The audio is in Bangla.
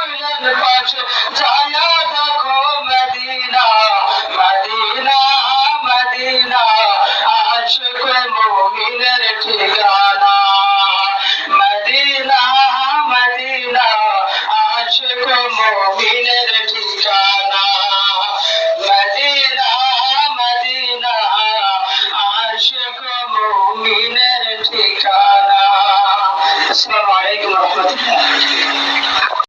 রসুলের পাশে যায়া দেখো মদিনা মদিনা মদিনা আশিক মুমিনের ঠিকানা মদিনা মদিনা আশিক মুমিনের ঠিকানা মদিনা মদিনা আশিক মুমিনের ঠিকানা। আসসালামু আলাইকুম ওয়া রাহমাতুল্লাহ।